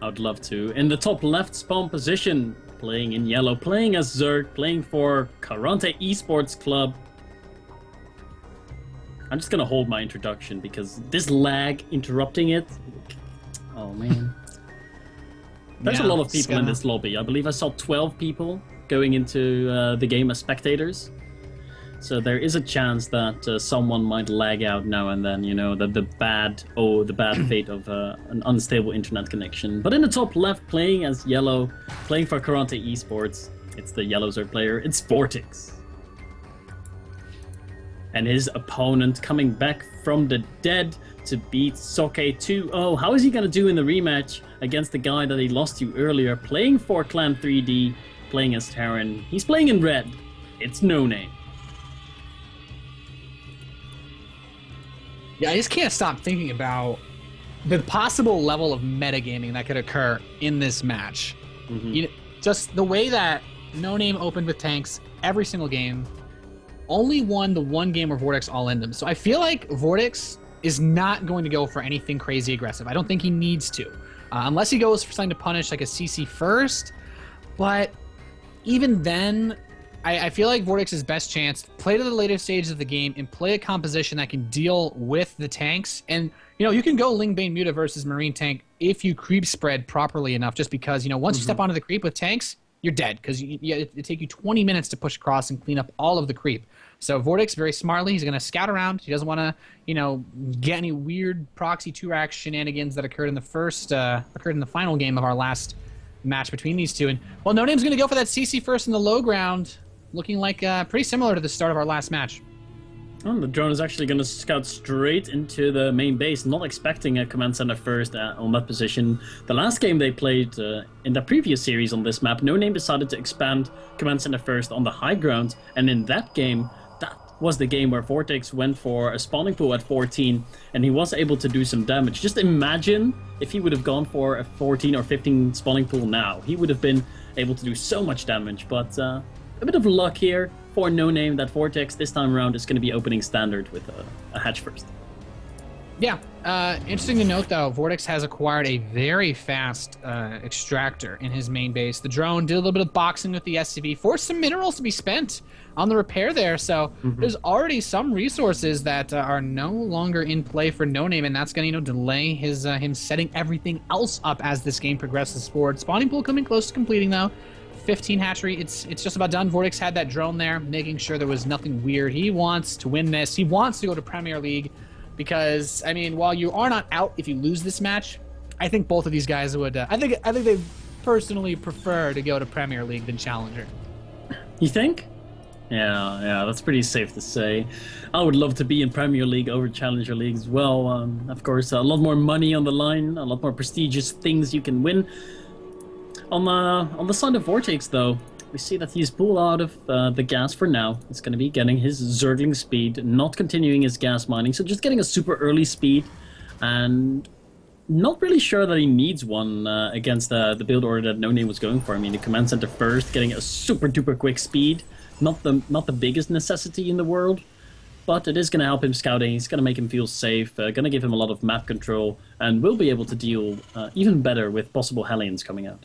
I would love to. In the top left spawn position, playing in yellow, playing as Zerg, playing for Karante Esports Club. I'm just gonna hold my introduction because this lag interrupting it. Oh man. There's a lot of people in this lobby. I believe I saw 12 people going into the game as spectators. So there is a chance that someone might lag out now and then, you know, that the bad fate of an unstable internet connection. But in the top left, playing as yellow, playing for Karante Esports, it's the yellow Zerg player, it's Vortex. And his opponent coming back from the dead to beat Soke 2-0. How is he going to do in the rematch against the guy that he lost to earlier, playing for Clan 3D, playing as Terran? He's playing in red. It's No Name. Yeah, I just can't stop thinking about the possible level of metagaming that could occur in this match. Mm-hmm. You know, just the way that No Name opened with tanks every single game, only won the one game where Vortex all-in them. So I feel like Vortex is not going to go for anything crazy aggressive. I don't think he needs to. Unless he goes for something to punish like a CC first. But even then, I feel like Vortex's best chance, play to the later stages of the game and play a composition that can deal with the tanks. And, you know, you can go Lingbane Muta versus Marine Tank if you creep spread properly enough, just because, you know, once you step onto the creep with tanks, you're dead, because it take you 20 minutes to push across and clean up all of the creep. So Vortex, very smartly, he's going to scout around. He doesn't want to, you know, get any weird proxy 2-rack shenanigans that occurred in the final game of our last match between these two. And, well, No Name's going to go for that CC first in the low ground, looking like pretty similar to the start of our last match. Oh, the drone is actually going to scout straight into the main base, not expecting a command center first on that position. The last game they played in the previous series on this map, No Name decided to expand command center first on the high ground, and in that game, that was the game where Vortex went for a spawning pool at 14, and he was able to do some damage. Just imagine if he would have gone for a 14 or 15 spawning pool now. He would have been able to do so much damage, but a bit of luck here for No Name that Vortex this time around is going to be opening standard with a hatch first. Yeah, interesting to note though, Vortex has acquired a very fast extractor in his main base. The drone did a little bit of boxing with the SCV, forced some minerals to be spent on the repair there, so there's already some resources that are no longer in play for No Name, and that's going to, you know, delay his him setting everything else up as this game progresses forward. Spawning pool coming close to completing though. 15 hatchery, it's just about done. Vortex had that drone there, making sure there was nothing weird. He wants to win this. He wants to go to Premier League because, I mean, while you are not out if you lose this match, I think both of these guys would, I think they personally prefer to go to Premier League than Challenger. You think? Yeah, that's pretty safe to say. I would love to be in Premier League over Challenger League as well. Of course, a lot more money on the line, a lot more prestigious things you can win. On the side of Vortex, though, we see that he's pulled out of the gas for now. He's going to be getting his Zergling speed, not continuing his gas mining, so just getting a super early speed, and not really sure that he needs one against the build order that No Name was going for. I mean, the command center first, getting a super duper quick speed, not the biggest necessity in the world, but it is going to help him scouting. It's going to make him feel safe, going to give him a lot of map control, and will be able to deal even better with possible Hellions coming out.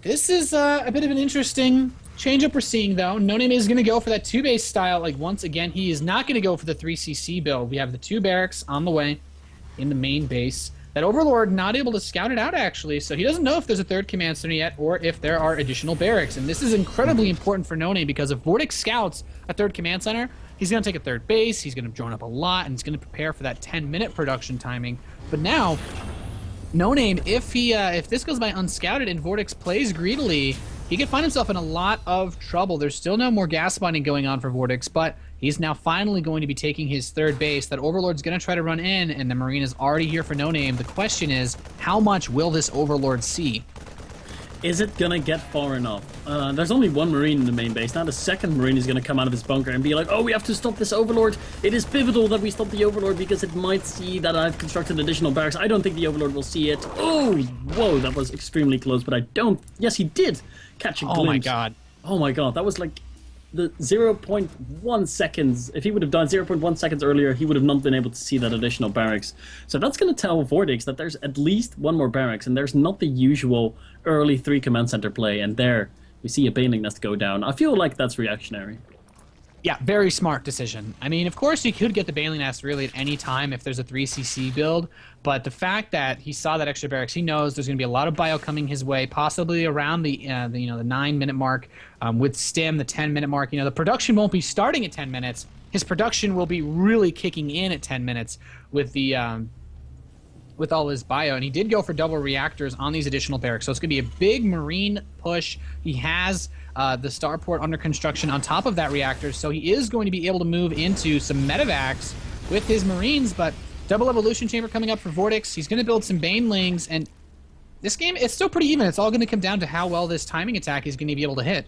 This is a bit of an interesting change-up we're seeing, though. No Name is going to go for that 2-base style. Like, once again, he is not going to go for the 3CC build. We have the 2 barracks on the way in the main base. That Overlord not able to scout it out, actually, so he doesn't know if there's a 3rd command center yet or if there are additional barracks. And this is incredibly important for No Name because if Vortex scouts a 3rd command center, he's going to take a 3rd base, he's going to drone up a lot, and he's going to prepare for that 10-minute production timing. But now, No Name, if this goes by unscouted and Vortex plays greedily, he could find himself in a lot of trouble. There's still no more gas mining going on for Vortex, but he's now finally going to be taking his 3rd base. That Overlord's going to try to run in, and the Marine is already here for No Name. The question is, how much will this Overlord see? Is it gonna get far enough? There's only one Marine in the main base. Now the 2nd Marine is gonna come out of his bunker and be like, oh, we have to stop this Overlord. It is pivotal that we stop the Overlord because it might see that I've constructed additional barracks. I don't think the Overlord will see it. Oh, whoa, that was extremely close, but I don't... Yes, he did catch a glimpse. Oh my god. Oh my god, that was like the 0.1 seconds, if he would have done 0.1 seconds earlier, he would have not been able to see that additional barracks. So that's going to tell Vortex that there's at least one more barracks, and there's not the usual early 3 command center play, and there we see a Baneling Nest go down. I feel like that's reactionary. Yeah, very smart decision. I mean, of course, you could get the Baneling Nest really at any time if there's a 3CC build, but the fact that he saw that extra barracks, he knows there's going to be a lot of bio coming his way, possibly around the 9-minute mark, with Stim, the 10-minute mark. The production won't be starting at 10 minutes. His production will be really kicking in at 10 minutes with the with all his bio, and he did go for double reactors on these additional barracks, so it's going to be a big Marine push. He has the starport under construction on top of that reactor, so he is going to be able to move into some medevacs with his Marines, but double evolution chamber coming up for Vortex. He's going to build some Banelings, and this game, it's still pretty even. It's all going to come down to how well this timing attack is going to be able to hit.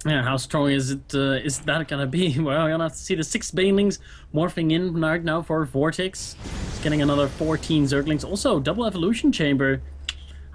Yeah, how strong is it? Is that gonna be? Well, you're gonna have to see the 6 Banelings morphing in right now for Vortex. He's getting another 14 Zerglings. Also, double evolution chamber.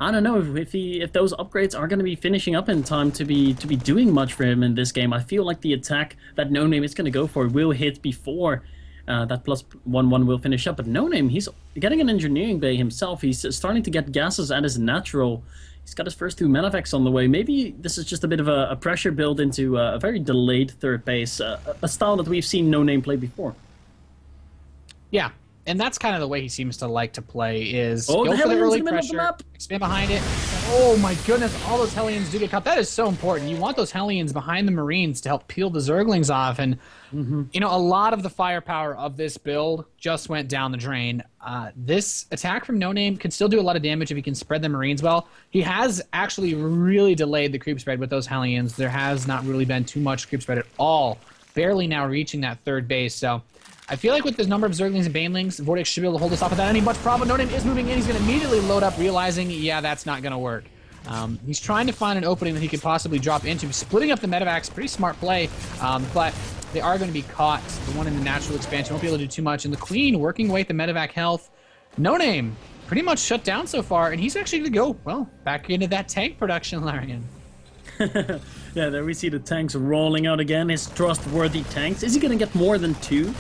I don't know if those upgrades are gonna be finishing up in time to be doing much for him in this game. I feel like the attack that No Name is gonna go for will hit before that +1/1 will finish up. But No Name, he's getting an engineering bay himself. He's starting to get gases at his natural. He's got his first 2 medevacs on the way. Maybe this is just a bit of a pressure build into a very delayed third base, a style that we've seen No Name play before. Yeah, and that's kind of the way he seems to like to play, is go for the early in the middle of the pressure, map. expand behind it. Oh my goodness, all those Hellions do get caught. That is so important. You want those Hellions behind the Marines to help peel the Zerglings off, and a lot of the firepower of this build just went down the drain. This attack from No Name can still do a lot of damage if he can spread the Marines well. He has actually really delayed the creep spread with those Hellions. There has not really been too much creep spread at all, barely now reaching that third base. So I feel like with this number of Zerglings and Banelings, Vortex should be able to hold us off without any much problem. No Name is moving in. He's going to immediately load up, realizing, yeah, that's not going to work. He's trying to find an opening that he could possibly drop into. Splitting up the medevacs, pretty smart play, but they are going to be caught. The one in the natural expansion won't be able to do too much. And the Queen working away at the medevac health. No Name pretty much shut down so far, and he's actually going to go, well, back into that tank production, Larian. Yeah, there we see the tanks rolling out again. His trustworthy tanks. Is he going to get more than 2?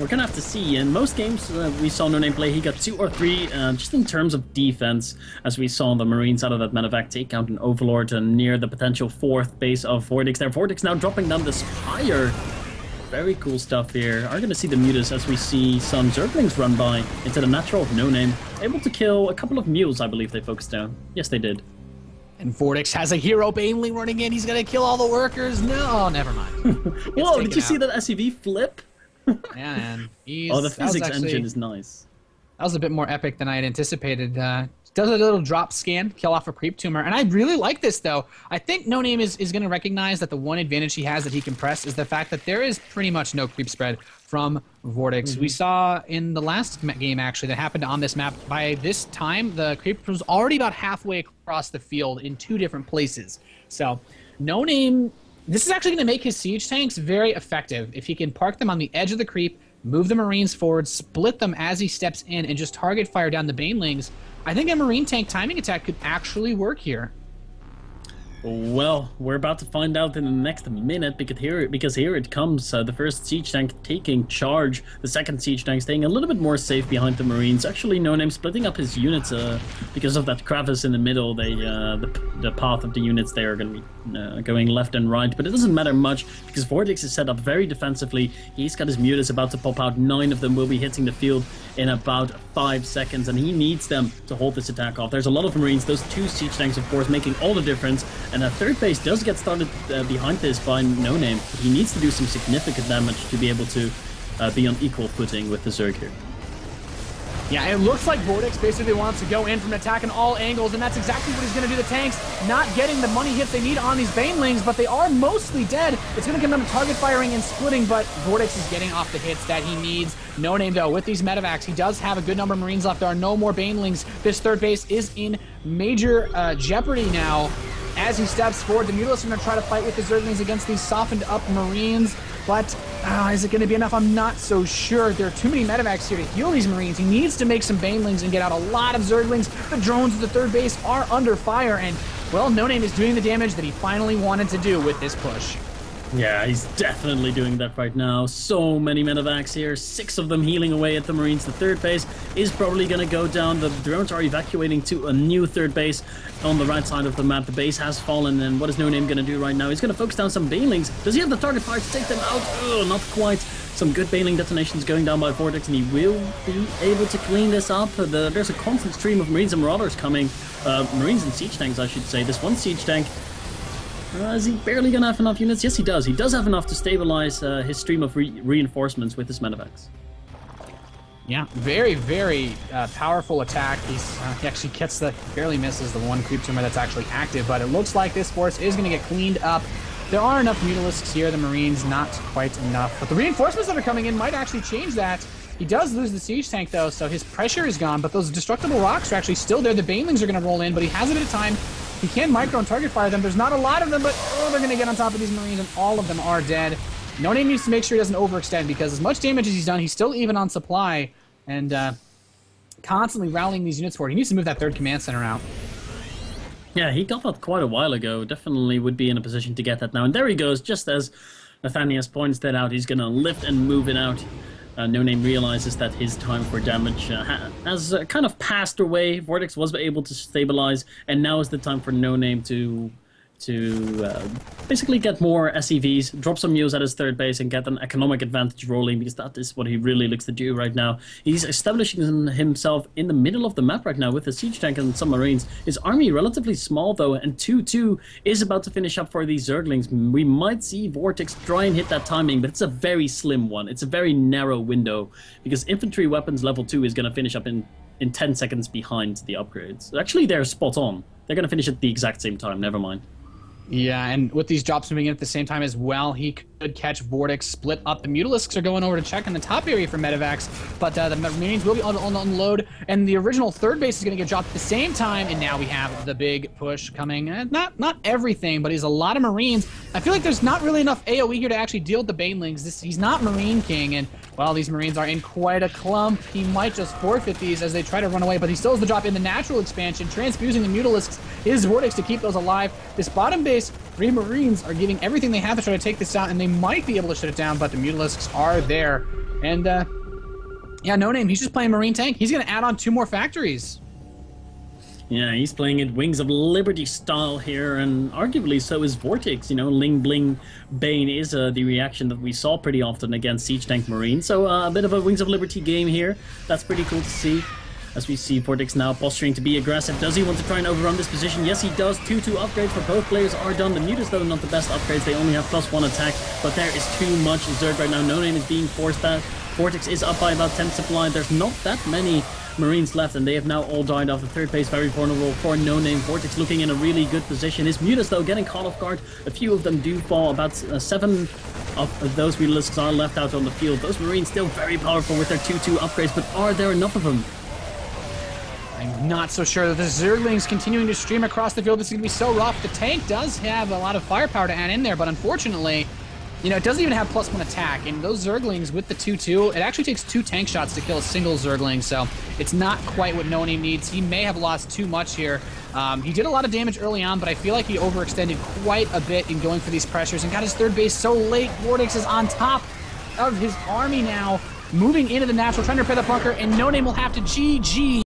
We're going to have to see. In most games we saw No Name play, he got 2 or 3, just in terms of defense, as we saw the Marines out of that medevac take out an Overlord and near the potential 4th base of Vortex there. Vortex now dropping down the Spire. Very cool stuff here. Are going to see the Mutas as we see some Zerglings run by into the natural of No Name. Able to kill a couple of mules, I believe they focused down. Yes, they did. And Vortex has a hero Baneling running in. He's going to kill all the workers. No, oh, never mind. Whoa, did you see that SCV flip? Yeah, man. Oh, the physics engine is nice. That was a bit more epic than I had anticipated. Does a little drop scan, kill off a creep tumor. And I really like this, though. I think No Name is going to recognize that the one advantage he has that he can press is the fact that there is pretty much no creep spread from Vortex. We saw in the last game, actually, that happened on this map. By this time, the creep was already about halfway across the field in 2 different places. So, No Name, this is actually going to make his siege tanks very effective. If he can park them on the edge of the creep, move the Marines forward, split them as he steps in, and just target fire down the Banelings, I think a Marine tank timing attack could actually work here. Well, we're about to find out in the next minute, because here it comes. The first siege tank taking charge. The second siege tank staying a little bit more safe behind the Marines. Actually, No Name splitting up his units because of that crevice in the middle. The path of the units there are going to be going left and right, but it doesn't matter much because Vortex is set up very defensively. He's got his Mutas about to pop out. 9 of them will be hitting the field in about 5 seconds, and he needs them to hold this attack off. There's a lot of Marines. Those 2 siege tanks, of course, making all the difference. And that third base does get started behind this by No Name. He needs to do some significant damage to be able to be on equal footing with the Zerg here. Yeah, it looks like Vortex basically wants to go in from an attack in all angles, and that's exactly what he's going to do. The tanks not getting the money hits they need on these Banelings, but they are mostly dead. It's going to come down to target firing and splitting, but Vortex is getting off the hits that he needs. No Name, though, with these medevacs, he does have a good number of Marines left. There are no more Banelings. This third base is in major jeopardy now. As he steps forward, the Mutalisks are going to try to fight with the Zerglings against these softened up Marines, but is it going to be enough? I'm not so sure. There are too many medevacs here to heal these Marines. He needs to make some Banelings and get out a lot of Zerglings. The drones at the third base are under fire, and well, No Name is doing the damage that he finally wanted to do with this push. Yeah, he's definitely doing that right now. So many medevacs here, 6 of them healing away at the Marines. The third base is probably going to go down. The drones are evacuating to a new third base on the right side of the map. The base has fallen, and what is No Name going to do right now? He's going to focus down some Banelings. Does he have the target fire to take them out? Ugh, not quite. Some good Baneling detonations going down by Vortex, and he will be able to clean this up. There's a constant stream of Marines and Marauders coming. Marines and siege tanks, I should say. This one siege tank, is he barely going to have enough units? Yes, he does. He does have enough to stabilize his stream of reinforcements with his medevacs. Yeah, very, very powerful attack. He actually gets barely misses the one creep tumor that's actually active, but it looks like this force is going to get cleaned up. There are enough Mutalisks here, the Marines, not quite enough. But the reinforcements that are coming in might actually change that. He does lose the siege tank, though, so his pressure is gone, but those destructible rocks are actually still there. The Banelings are going to roll in, but he has a bit of time. He can micro and target fire them. There's not a lot of them, but they're going to get on top of these Marines, and all of them are dead. No Name needs to make sure he doesn't overextend, because as much damage as he's done, he's still even on supply, and constantly rallying these units forward. He needs to move that third command center out. Yeah, he got that quite a while ago. Definitely would be in a position to get that now. And there he goes, just as Nathanias points that out. He's going to lift and move it out. No Name realizes that his time for damage has kind of passed away. Vortex was able to stabilize, and now is the time for No Name to basically get more SCVs, drop some mules at his third base, and get an economic advantage rolling, because that is what he really looks to do right now. He's establishing himself in the middle of the map right now with a siege tank and some Marines. His army relatively small, though, and 2-2 is about to finish up for these Zerglings. We might see Vortex try and hit that timing, but it's a very slim one. It's a very narrow window, because infantry weapons level 2 is going to finish up in 10 seconds behind the upgrades. Actually, they're spot on. They're going to finish at the exact same time, never mind. Yeah, and with these drops moving in at the same time as well, he could catch Vortex, split up. The Mutalisks are going over to check on the top area for medevacs, but the Marines will be on unload, and the original third base is going to get dropped at the same time, and now we have the big push coming. Not everything, but he's a lot of Marines. I feel like there's not really enough AoE here to actually deal with the Banelings. He's not Marine King, and while these Marines are in quite a clump, he might just forfeit these as they try to run away, but he still has the drop in the natural expansion, transfusing the Mutalisks, his Vortex to keep those alive. This bottom base, 3 Marines are giving everything they have to try to take this out, and they might be able to shut it down, but the Mutalisks are there. And, yeah, No Name, he's just playing Marine Tank. He's going to add on 2 more factories. Yeah, he's playing it Wings of Liberty style here, and arguably so is Vortex. You know, Ling Bling Bane is the reaction that we saw pretty often against Siege Tank Marine. So a bit of a Wings of Liberty game here. That's pretty cool to see. As we see Vortex now posturing to be aggressive. Does he want to try and overrun this position? Yes, he does. 2-2 upgrades for both players are done. The Mutas, though, not the best upgrades. They only have +1 attack, but there is too much Zerg right now. No Name is being forced out. Vortex is up by about 10 supply. There's not that many Marines left, and they have now all died off. The third base very vulnerable for No Name. Vortex looking in a really good position. His Mutas, though, getting caught off guard. A few of them do fall. About 7 of those Mutalisks are left out on the field. Those Marines still very powerful with their 2-2 upgrades, but are there enough of them? I'm not so sure that the Zerglings continuing to stream across the field. This is going to be so rough. The tank does have a lot of firepower to add in there, but unfortunately, you know, it doesn't even have +1 attack. And those Zerglings with the 2-2, it actually takes 2 tank shots to kill a single Zergling, so it's not quite what No Name needs. He may have lost too much here. He did a lot of damage early on, but I feel like he overextended quite a bit in going for these pressures and got his third base so late. Vortex is on top of his army now, moving into the natural, trying to repair the bunker, and No Name will have to GG.